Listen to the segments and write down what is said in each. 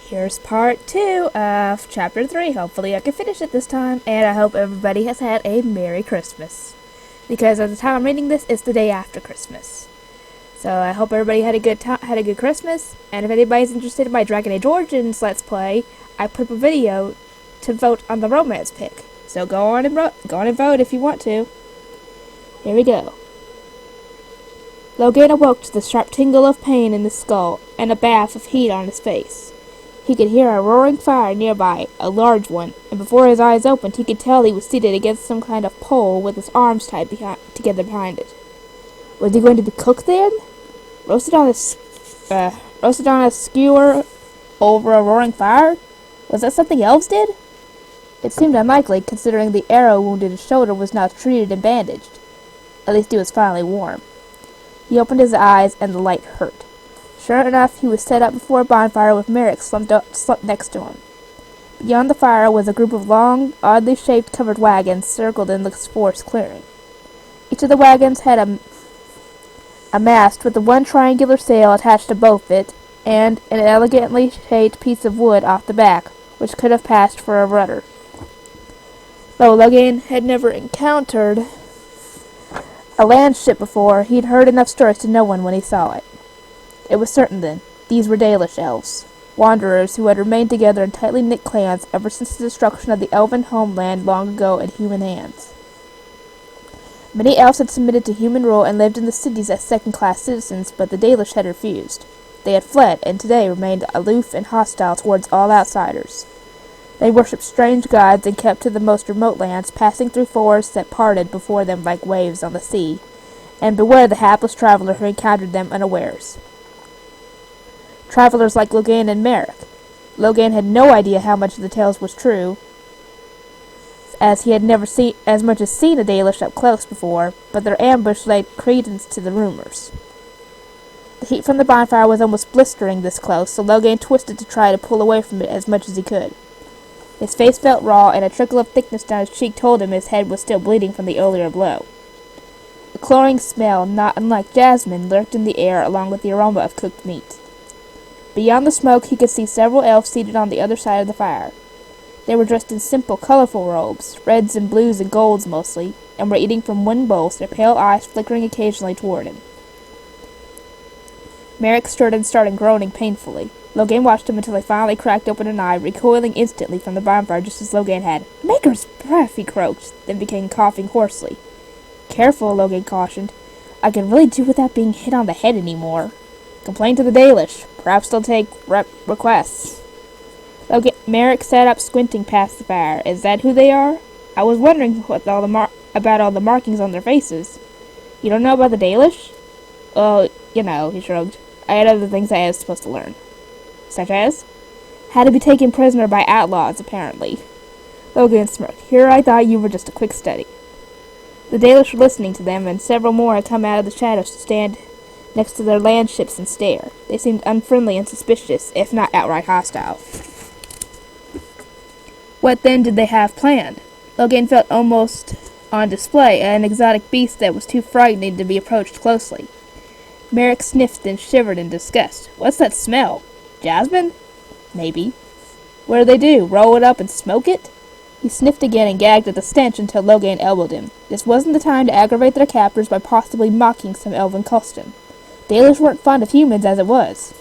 Here's part 2 of chapter 3. Hopefully I can finish it this time, and I hope everybody has had a Merry Christmas. Because at the time I'm reading this, it's the day after Christmas. So I hope everybody had a good Christmas, and if anybody's interested in my Dragon Age Origins Let's Play, I put up a video to vote on the romance pick. So go on and vote if you want to. Here we go. Logan awoke to the sharp tingle of pain in his skull and a bath of heat on his face. He could hear a roaring fire nearby, a large one, and before his eyes opened he could tell he was seated against some kind of pole with his arms tied together behind it. Was he going to be cooked then? Roasted on a skewer over a roaring fire? Was that something elves did? It seemed unlikely, considering the arrow wound in his shoulder was now treated and bandaged. At least he was finally warm. He opened his eyes, and the light hurt. Sure enough, he was set up before a bonfire with Merrick slumped next to him. Beyond the fire was a group of long, oddly shaped covered wagons circled in the forest clearing. Each of the wagons had a mast with the one triangular sail attached to both it, and an elegantly shaped piece of wood off the back, which could have passed for a rudder. Though Logan had never encountered a land ship before, he'd heard enough stories to know one when he saw it. It was certain then, these were Dalish elves, wanderers who had remained together in tightly knit clans ever since the destruction of the elven homeland long ago at human hands. Many elves had submitted to human rule and lived in the cities as second-class citizens, but the Dalish had refused. They had fled, and today remained aloof and hostile towards all outsiders. They worshipped strange gods and kept to the most remote lands, passing through forests that parted before them like waves on the sea, and beware the hapless traveler who encountered them unawares. Travelers like Logan and Merrick. Logan had no idea how much of the tales was true, as he had never seen a Dalish up close before, but their ambush laid credence to the rumors. The heat from the bonfire was almost blistering this close, so Logan twisted to try to pull away from it as much as he could. His face felt raw, and a trickle of thickness down his cheek told him his head was still bleeding from the earlier blow. A cloying smell, not unlike jasmine, lurked in the air along with the aroma of cooked meat. Beyond the smoke, he could see several elves seated on the other side of the fire. They were dressed in simple, colorful robes, reds and blues and golds mostly, and were eating from wooden bowls, their pale eyes flickering occasionally toward him. Merrick stirred and started groaning painfully. Logan watched him until he finally cracked open an eye, recoiling instantly from the bonfire just as Logan had. "Maker's breath," he croaked, then began coughing hoarsely. "Careful," Logan cautioned. "I can really do without being hit on the head anymore. Complain to the Dalish. Perhaps they'll take requests." Merrick sat up, squinting past the fire. "Is that who they are? I was wondering about all the markings on their faces. You don't know about the Dalish?" "Oh, he shrugged. "I had other things I was supposed to learn." "Such as?" "How to be taken prisoner by outlaws, apparently." Logan smirked. "Here I thought you were just a quick study." The Dalish were listening to them, and several more had come out of the shadows to stand next to their land ships and stare. They seemed unfriendly and suspicious, if not outright hostile. What then did they have planned? Logan felt almost on display, an exotic beast that was too frightening to be approached closely. Merrick sniffed and shivered in disgust. "What's that smell? Jasmine?" "Maybe." "What do they do? Roll it up and smoke it?" He sniffed again and gagged at the stench until Logan elbowed him. This wasn't the time to aggravate their captors by possibly mocking some elven custom. Dalish weren't fond of humans as it was.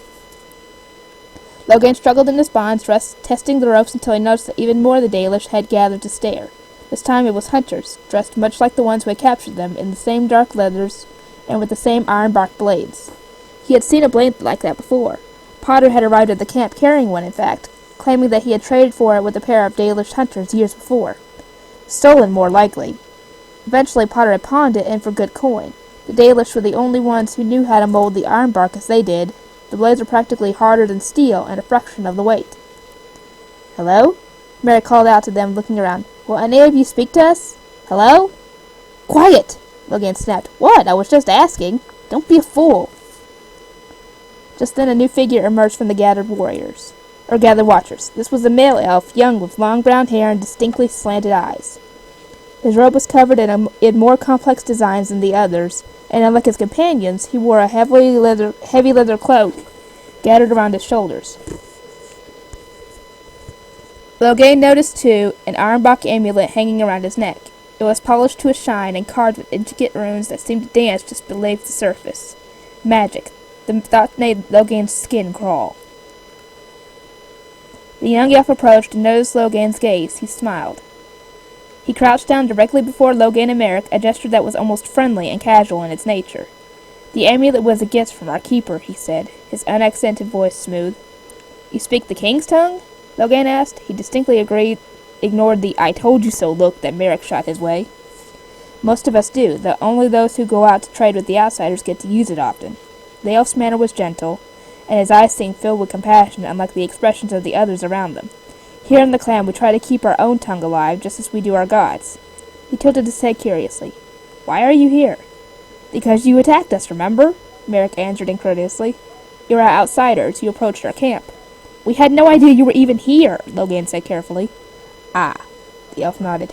Logan struggled in his bonds, testing the ropes until he noticed that even more of the Dalish had gathered to stare. This time it was hunters, dressed much like the ones who had captured them, in the same dark leathers and with the same iron-bark blades. He had seen a blade like that before. Potter had arrived at the camp carrying one, in fact, claiming that he had traded for it with a pair of Dalish hunters years before. Stolen, more likely. Eventually Potter had pawned it, and for good coin. The Dalish were the only ones who knew how to mold the ironbark as they did. The blades were practically harder than steel, and a fraction of the weight. "Hello?" Merrick called out to them, looking around. "Will any of you speak to us? Hello?" "Quiet!" Logan snapped. "What? I was just asking. Don't be a fool." Just then a new figure emerged from the gathered watchers. This was a male elf, young, with long brown hair and distinctly slanted eyes. His robe was covered in more complex designs than the others, and unlike his companions, he wore a heavy leather cloak gathered around his shoulders. Logain noticed, too, an ironbark amulet hanging around his neck. It was polished to a shine and carved with intricate runes that seemed to dance just beneath the surface. Magic. The thought made Logain's skin crawl. The young elf approached and noticed Logain's gaze. He smiled. He crouched down directly before Logain and Merrick, a gesture that was almost friendly and casual in its nature. "The amulet was a gift from our keeper," he said, his unaccented voice smooth. "You speak the king's tongue?" Logain asked. He distinctly ignored the "I told you so" look that Merrick shot his way. "Most of us do, though only those who go out to trade with the outsiders get to use it often." The elf's manner was gentle, and his eyes seemed filled with compassion, unlike the expressions of the others around them. "Here in the clan we try to keep our own tongue alive, just as we do our gods." He tilted his head curiously. "Why are you here?" "Because you attacked us, remember?" Merrick answered incredulously. "You're outsiders. You approached our camp." "We had no idea you were even here," Logain said carefully. "Ah." The elf nodded,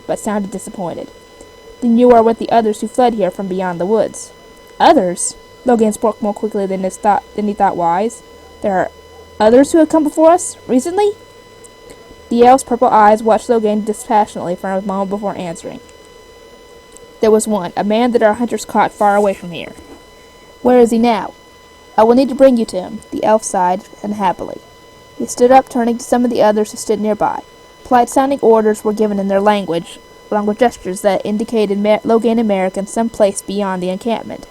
but sounded disappointed. "Then you are with the others who fled here from beyond the woods." "Others?" Logain spoke more quickly than he thought wise. "There are others who have come before us? Recently?" The elf's purple eyes watched Logain dispassionately for a moment before answering. "There was one, a man that our hunters caught far away from here." "Where is he now?" "I will need to bring you to him." The elf sighed unhappily. He stood up, turning to some of the others who stood nearby. Polite-sounding orders were given in their language, along with gestures that indicated Logain and Merrick in some place beyond the encampment.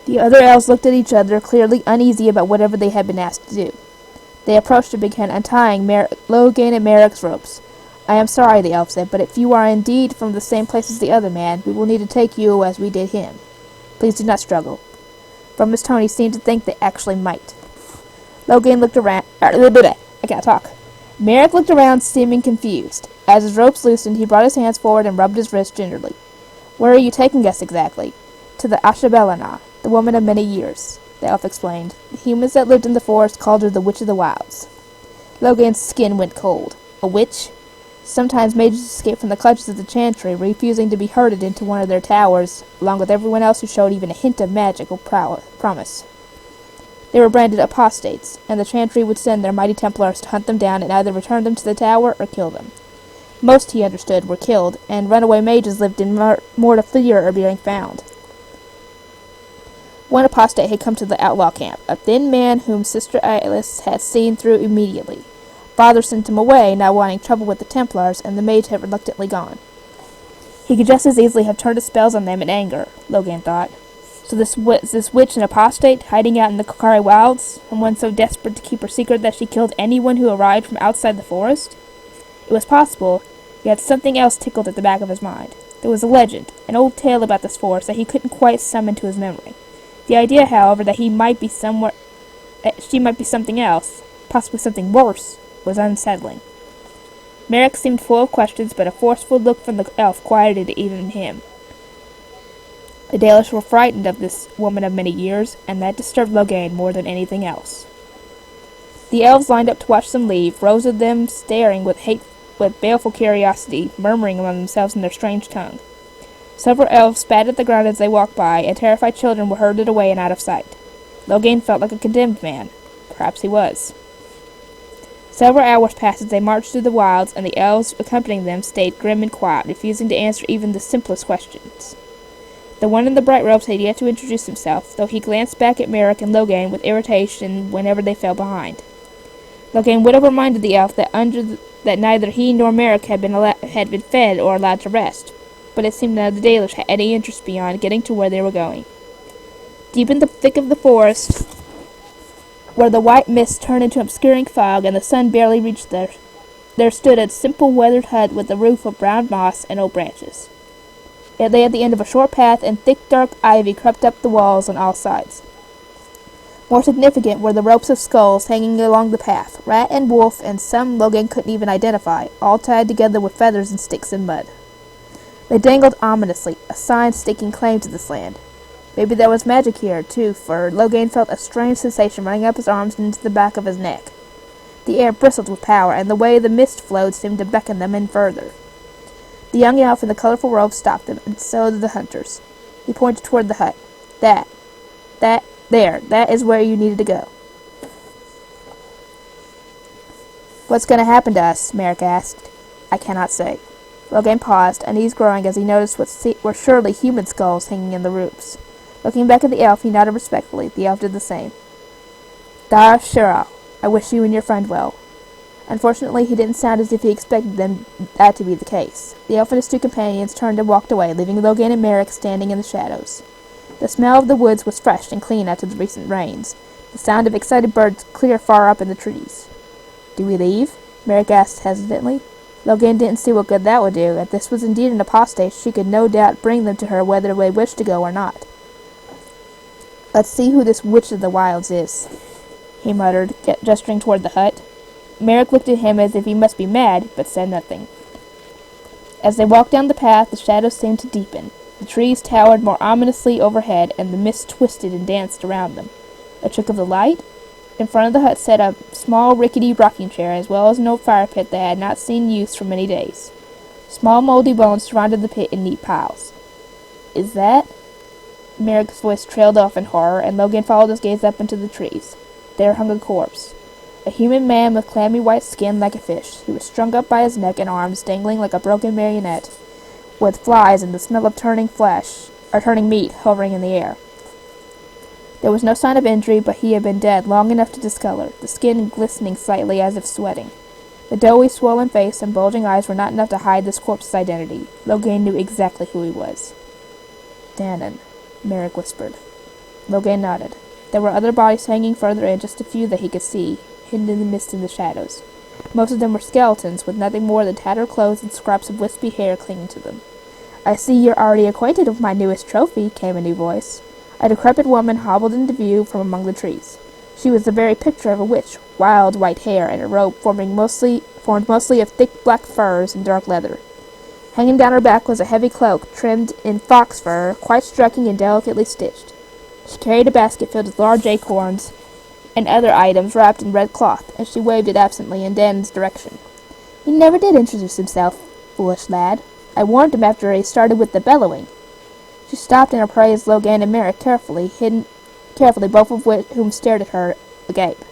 The other elves looked at each other, clearly uneasy about whatever they had been asked to do. They approached and began untying Logain and Merrick's ropes. "I am sorry," the elf said, "but if you are indeed from the same place as the other man, we will need to take you as we did him. Please do not struggle." From his tone, he seemed to think they actually might. Logain looked around. I can't talk. Merrick looked around, seeming confused. As his ropes loosened, he brought his hands forward and rubbed his wrist gingerly. "Where are you taking us exactly?" "To the Ashabelana, the woman of many years," the elf explained. "The humans that lived in the forest called her the Witch of the Wilds." Logain's skin went cold. A witch? Sometimes mages escaped from the clutches of the Chantry, refusing to be herded into one of their towers, along with everyone else who showed even a hint of magical promise. They were branded apostates, and the Chantry would send their mighty Templars to hunt them down and either return them to the tower or kill them. Most, he understood, were killed, and runaway mages lived in more to fear of being found. One apostate had come to the outlaw camp, a thin man whom Sister Alice had seen through immediately. Father sent him away, not wanting trouble with the Templars, and the mage had reluctantly gone. He could just as easily have turned his spells on them in anger, Logain thought. So this witch an apostate, hiding out in the Kokari wilds, and one so desperate to keep her secret that she killed anyone who arrived from outside the forest? It was possible, yet something else tickled at the back of his mind. There was a legend, an old tale about this forest that he couldn't quite summon to his memory. The idea, however, that she might be something else, possibly something worse, was unsettling. Merrick seemed full of questions, but a forceful look from the elf quieted even him. The Dalish were frightened of this woman of many years, and that disturbed Logain more than anything else. The elves lined up to watch them leave, rows of them staring with baleful curiosity, murmuring among themselves in their strange tongue. Several elves spat at the ground as they walked by, and terrified children were herded away and out of sight. Logain felt like a condemned man. Perhaps he was. Several hours passed as they marched through the wilds, and the elves accompanying them stayed grim and quiet, refusing to answer even the simplest questions. The one in the bright robes had yet to introduce himself, though he glanced back at Merrick and Logain with irritation whenever they fell behind. Logain would have reminded the elf that neither he nor Merrick had been fed or allowed to rest, but it seemed none of the Dalish had any interest beyond getting to where they were going. Deep in the thick of the forest, where the white mist turned into obscuring fog and the sun barely reached there stood a simple weathered hut with a roof of brown moss and old branches. It lay at the end of a short path, and thick dark ivy crept up the walls on all sides. More significant were the ropes of skulls hanging along the path, rat and wolf, and some Logain couldn't even identify, all tied together with feathers and sticks and mud. They dangled ominously, a sign staking claim to this land. Maybe there was magic here, too, for Logain felt a strange sensation running up his arms and into the back of his neck. The air bristled with power, and the way the mist flowed seemed to beckon them in further. The young elf in the colorful robe stopped them, and so did the hunters. He pointed toward the hut. That is where you needed to go. What's going to happen to us? Merrick asked. I cannot say. Logan paused, unease growing as he noticed what were surely human skulls hanging in the roofs. Looking back at the elf, he nodded respectfully. The elf did the same. Dar Shira, I wish you and your friend well. Unfortunately, he didn't sound as if he expected that to be the case. The elf and his two companions turned and walked away, leaving Logan and Merrick standing in the shadows. The smell of the woods was fresh and clean after the recent rains. The sound of excited birds clear far up in the trees. Do we leave? Merrick asked hesitantly. Logan didn't see what good that would do. If this was indeed an apostate, she could no doubt bring them to her whether they wished to go or not. Let's see who this witch of the wilds is, he muttered, gesturing toward the hut. Merrick looked at him as if he must be mad, but said nothing. As they walked down the path, the shadows seemed to deepen. The trees towered more ominously overhead, and the mist twisted and danced around them. A trick of the light? In front of the hut sat a small rickety rocking chair, as well as an old fire pit that had not seen use for many days. Small moldy bones surrounded the pit in neat piles. Is that? Merrick's voice trailed off in horror, and Logan followed his gaze up into the trees. There hung a corpse. A human man with clammy white skin like a fish. He was strung up by his neck and arms, dangling like a broken marionette, with flies and the smell of turning meat hovering in the air. There was no sign of injury, but he had been dead long enough to discolor, the skin glistening slightly as if sweating. The doughy, swollen face and bulging eyes were not enough to hide this corpse's identity. Logan knew exactly who he was. Dannon, Merrick whispered. Logan nodded. There were other bodies hanging further in, just a few that he could see, hidden in the mist and the shadows. Most of them were skeletons, with nothing more than tattered clothes and scraps of wispy hair clinging to them. I see you're already acquainted with my newest trophy, came a new voice. A decrepit woman hobbled into view from among the trees. She was the very picture of a witch, wild white hair and a robe formed mostly of thick black furs and dark leather. Hanging down her back was a heavy cloak, trimmed in fox fur, quite striking and delicately stitched. She carried a basket filled with large acorns and other items wrapped in red cloth, and she waved it absently in Dan's direction. He never did introduce himself, foolish lad. I warned him after he started with the bellowing. She stopped and appraised Logan and Merrick carefully, both of whom stared at her agape.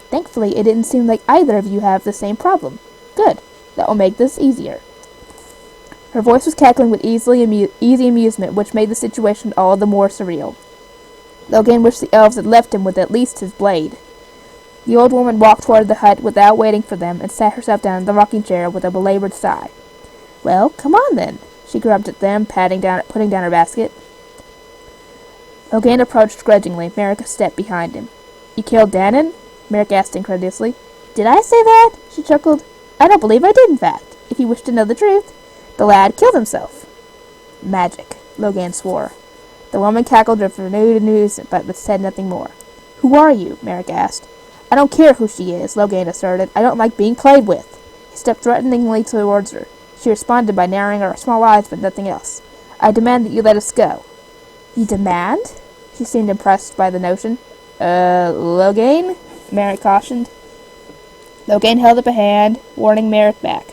Thankfully, it didn't seem like either of you have the same problem. Good. That will make this easier. Her voice was cackling with easy amusement, which made the situation all the more surreal. Logan wished the elves had left him with at least his blade. The old woman walked toward the hut without waiting for them, and sat herself down in the rocking chair with a belabored sigh. Well, come on then, she grubbed at them, putting down her basket. Logan approached grudgingly, Merrick a step behind him. You killed Dannon? Merrick asked incredulously. Did I say that? She chuckled. I don't believe I did, in fact. If you wish to know the truth, the lad killed himself. Magic, Logan swore. The woman cackled with renewed amusement, but said nothing more. Who are you? Merrick asked. I don't care who she is, Logan asserted. I don't like being played with. He stepped threateningly towards her. She responded by narrowing her small eyes, but nothing else. I demand that you let us go. You demand? She seemed impressed by the notion. Logan? Merrick cautioned. Logan held up a hand, warning Merrick back.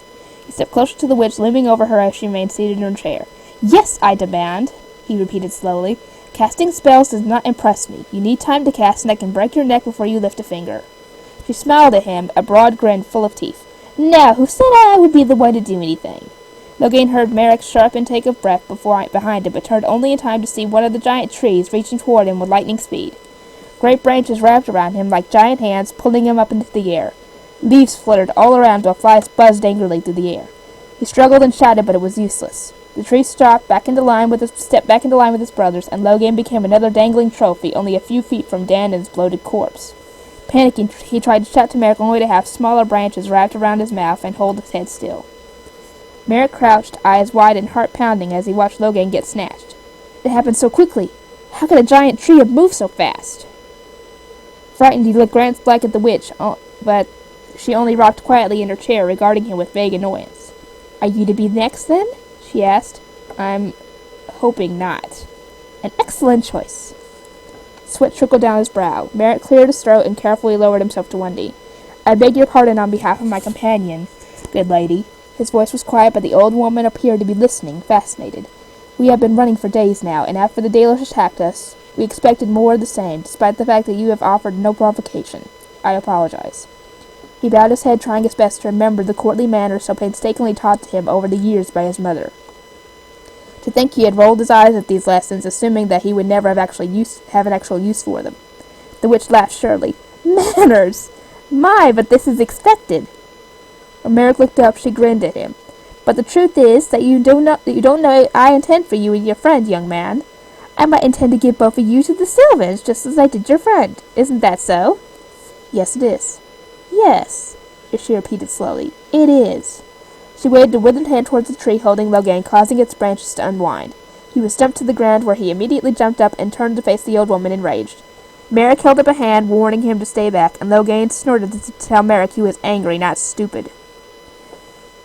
He stepped closer to the witch, looming over her as she remained seated in her chair. Yes, I demand, he repeated slowly. Casting spells does not impress me. You need time to cast, and I can break your neck before you lift a finger. She smiled at him, a broad grin full of teeth. Now, who said I would be the one to do anything? Logan heard Merrick's sharp intake of breath behind him, but turned only in time to see one of the giant trees reaching toward him with lightning speed. Great branches wrapped around him like giant hands, pulling him up into the air. Leaves fluttered all around while flies buzzed angrily through the air. He struggled and shouted, but it was useless. The tree stepped back into line with his brothers, and Logan became another dangling trophy, only a few feet from Dannon's bloated corpse. Panicking, he tried to shout to Merrick, only to have smaller branches wrapped around his mouth and hold his head still. Merrick crouched, eyes wide and heart pounding, as he watched Logan get snatched. It happened so quickly. How could a giant tree have moved so fast? Frightened, he glanced back at the witch, but she only rocked quietly in her chair, regarding him with vague annoyance. Are you to be next, then? She asked. I'm hoping not. An excellent choice. Sweat trickled down his brow. Merrick cleared his throat and carefully lowered himself to one knee. I beg your pardon on behalf of my companion, good lady. His voice was quiet, but the old woman appeared to be listening, fascinated. We have been running for days now, and after the Dalers attacked us, we expected more of the same, despite the fact that you have offered no provocation. I apologize. He bowed his head, trying his best to remember the courtly manners so painstakingly taught to him over the years by his mother. To think he had rolled his eyes at these lessons, assuming that he would never have an actual use for them. The witch laughed shrilly. Manners! My, but this is expected! When Merrick looked up, she grinned at him. But the truth is that you don't know I intend for you and your friend, young man. I might intend to give both of you to the Sylvans, just as I did your friend. Isn't that so? Yes, it is. Yes, she repeated slowly. It is. She waved a withered hand towards the tree holding Logain, causing its branches to unwind. He was dumped to the ground, where he immediately jumped up and turned to face the old woman enraged. Merrick held up a hand, warning him to stay back, and Logain snorted to tell Merrick he was angry, not stupid.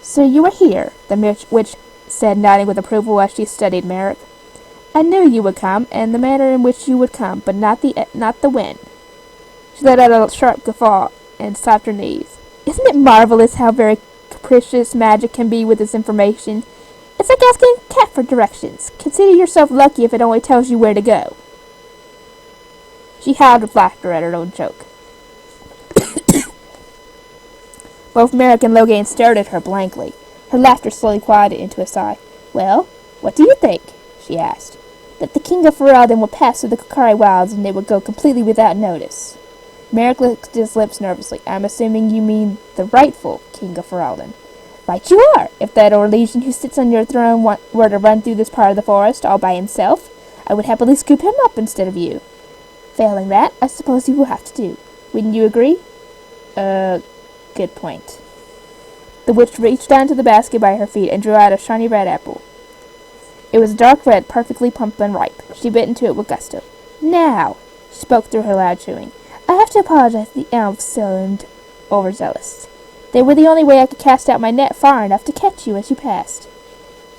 So you are here, the witch said, nodding with approval as she studied Merrick. I knew you would come, and the manner in which you would come, but not the when. She let out a sharp guffaw and slapped her knees. Isn't it marvelous how very capricious magic can be with this information? It's like asking a cat for directions. Consider yourself lucky if it only tells you where to go. She howled with laughter at her own joke. Both Merrick and Logain stared at her blankly. Her laughter slowly quieted into a sigh. Well, what do you think? She asked. That the King of Ferelden would pass through the Kokari Wilds and they would go completely without notice. Merrick licked his lips nervously. I'm assuming you mean the rightful King of Ferelden. Right you are! If that Orlesian who sits on your throne were to run through this part of the forest all by himself, I would happily scoop him up instead of you. Failing that, I suppose you will have to do. Wouldn't you agree? Good point. The witch reached down to the basket by her feet and drew out a shiny red apple. It was dark red, perfectly plump and ripe. She bit into it with gusto. Now, she spoke through her loud chewing, I have to apologize to the elves seemed overzealous. They were the only way I could cast out my net far enough to catch you as you passed.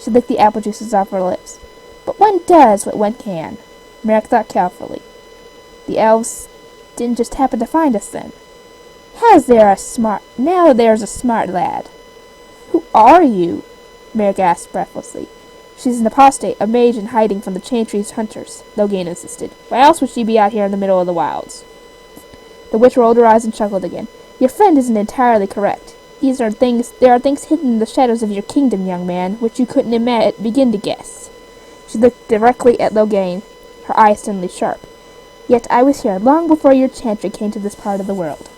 She licked the apple juices off her lips. But one does what one can. Merrick thought carefully. The elves didn't just happen to find us then. Now there's a smart lad. Who are you? Merrick asked breathlessly. She's an apostate, a mage in hiding from the Chantry's hunters, Logain insisted. Why else would she be out here in the middle of the wilds? The witch rolled her eyes and chuckled again. Your friend isn't entirely correct. There are things hidden in the shadows of your kingdom, young man, which you couldn't begin to guess. She looked directly at Logain, her eyes suddenly sharp. Yet I was here long before your Chantry came to this part of the world.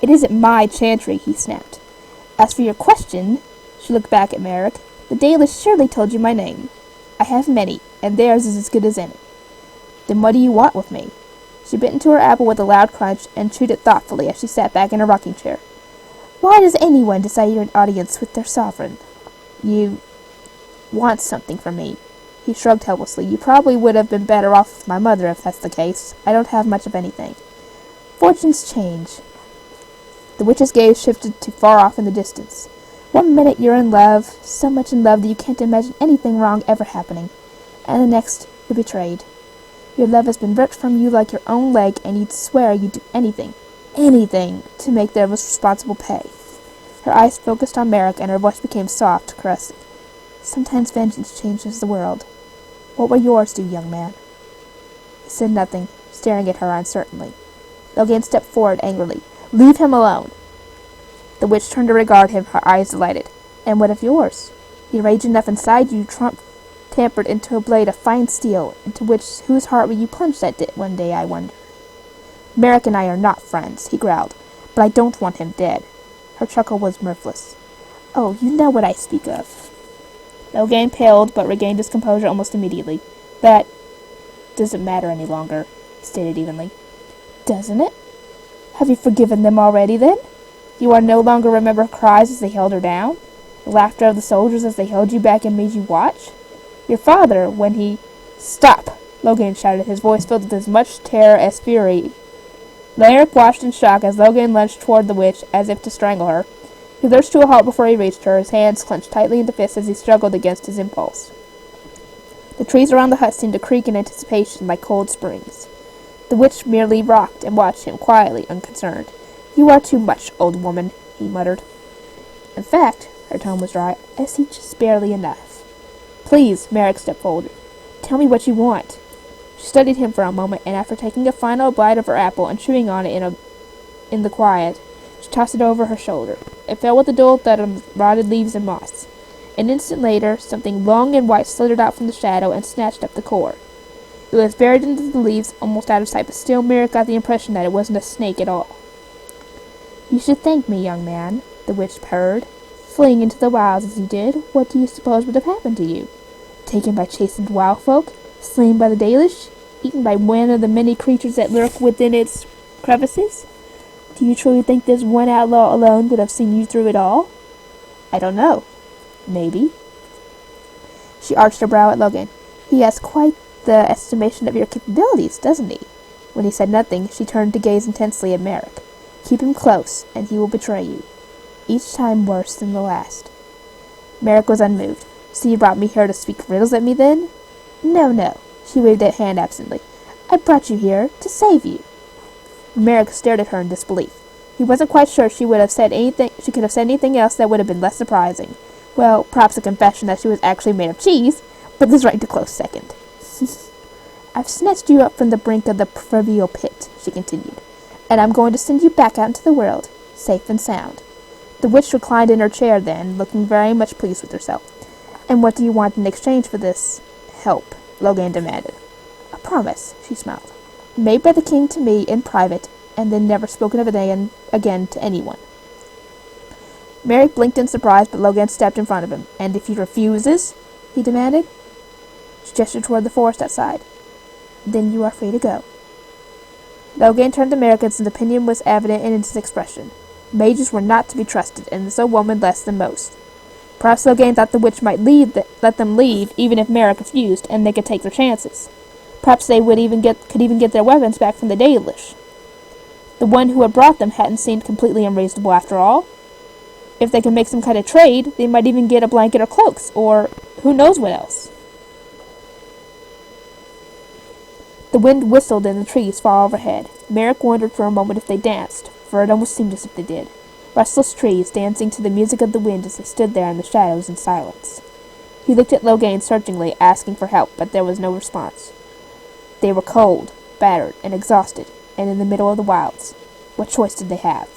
It isn't my Chantry, he snapped. As for your question, she looked back at Merrick, the Dalish surely told you my name. I have many, and theirs is as good as any. Then what do you want with me? She bit into her apple with a loud crunch and chewed it thoughtfully as she sat back in her rocking chair. Why does anyone desire an audience with their sovereign? You want something from me. He shrugged helplessly. You probably would have been better off with my mother if that's the case. I don't have much of anything. Fortunes change. The witch's gaze shifted to far off in the distance. One minute you're in love, so much in love that you can't imagine anything wrong ever happening. And the next, you're betrayed. Your love has been ripped from you like your own leg, and you'd swear you'd do anything, to make the responsible pay. Her eyes focused on Merrick, and her voice became soft, caressing. Sometimes vengeance changes the world. What will yours do, young man? He said nothing, staring at her uncertainly. Logain stepped forward angrily. Leave him alone. The witch turned to regard him, her eyes delighted. And what of yours? The rage enough inside you tampered into a blade of fine steel, into whose heart will you plunge that one day, I wonder? Merrick and I are not friends, he growled, but I don't want him dead. Her chuckle was mirthless. Oh, you know what I speak of. Logain paled, but regained his composure almost immediately. That doesn't matter any longer, he stated evenly. Doesn't it? Have you forgiven them already, then? You are no longer remember her cries as they held her down? The laughter of the soldiers as they held you back and made you watch? Your father, when he... Stop! Logain shouted, his voice filled with as much terror as fury. Merrick watched in shock as Logain lunged toward the witch, as if to strangle her. He lurched to a halt before he reached her, his hands clenched tightly into fists as he struggled against his impulse. The trees around the hut seemed to creak in anticipation like cold springs. The witch merely rocked and watched him quietly, unconcerned. You are too much, old woman, he muttered. In fact, her tone was dry, I see just barely enough. Please, Merrick stepped forward. Tell me what you want. She studied him for a moment, and after taking a final bite of her apple and chewing on it in a in the quiet. She tossed it over her shoulder. It fell with a dull thud on the rotted leaves and moss. An instant later, something long and white slithered out from the shadow and snatched up the core. It was buried into the leaves, almost out of sight, but still Merrick got the impression that it wasn't a snake at all. "You should thank me, young man," the witch purred. "Fleeing into the wilds as you did, what do you suppose would have happened to you? Taken by chastened wild folk? Slain by the Dalish? Eaten by one of the many creatures that lurk within its crevices? Do you truly think this one outlaw alone would have seen you through it all?" "I don't know. Maybe." She arched her brow at Logan. "He has quite the estimation of your capabilities, doesn't he?" When he said nothing, she turned to gaze intensely at Merrick. "Keep him close, and he will betray you. Each time worse than the last." Merrick was unmoved. "So you brought me here to speak riddles at me, then?" No. She waved a hand absently. "I brought you here to save you." Merrick stared at her in disbelief. He wasn't quite sure she could have said anything else that would have been less surprising. Well, perhaps a confession that she was actually made of cheese, but this ranked a close second. "I've snatched you up from the brink of the proverbial pit," she continued, "and I'm going to send you back out into the world, safe and sound." The witch reclined in her chair then, looking very much pleased with herself. "And what do you want in exchange for this help?" Logan demanded. "A promise," she smiled, "made by the king to me in private, and then never spoken of it again to anyone." Merrick blinked in surprise, but Logan stepped in front of him. "And if he refuses?" he demanded. She gestured toward the forest outside. "Then you are free to go." Logan turned to Merrick, and his opinion was evident in his expression. Mages were not to be trusted, and this old woman less than most. Perhaps Logan thought the witch might let them leave, even if Merrick refused, and they could take their chances. Perhaps they could even get their weapons back from the Dalish. The one who had brought them hadn't seemed completely unreasonable after all. If they could make some kind of trade, they might even get a blanket or cloaks, or who knows what else. The wind whistled in the trees far overhead. Merrick wondered for a moment if they danced, for it almost seemed as if they did. Restless trees dancing to the music of the wind as they stood there in the shadows in silence. He looked at Logan searchingly, asking for help, but there was no response. They were cold, battered, and exhausted, and in the middle of the wilds. What choice did they have?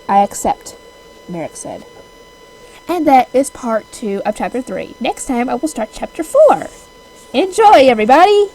"I accept," Merrick said. And that is part 2 of Chapter 3. Next time I will start Chapter 4. Enjoy, everybody!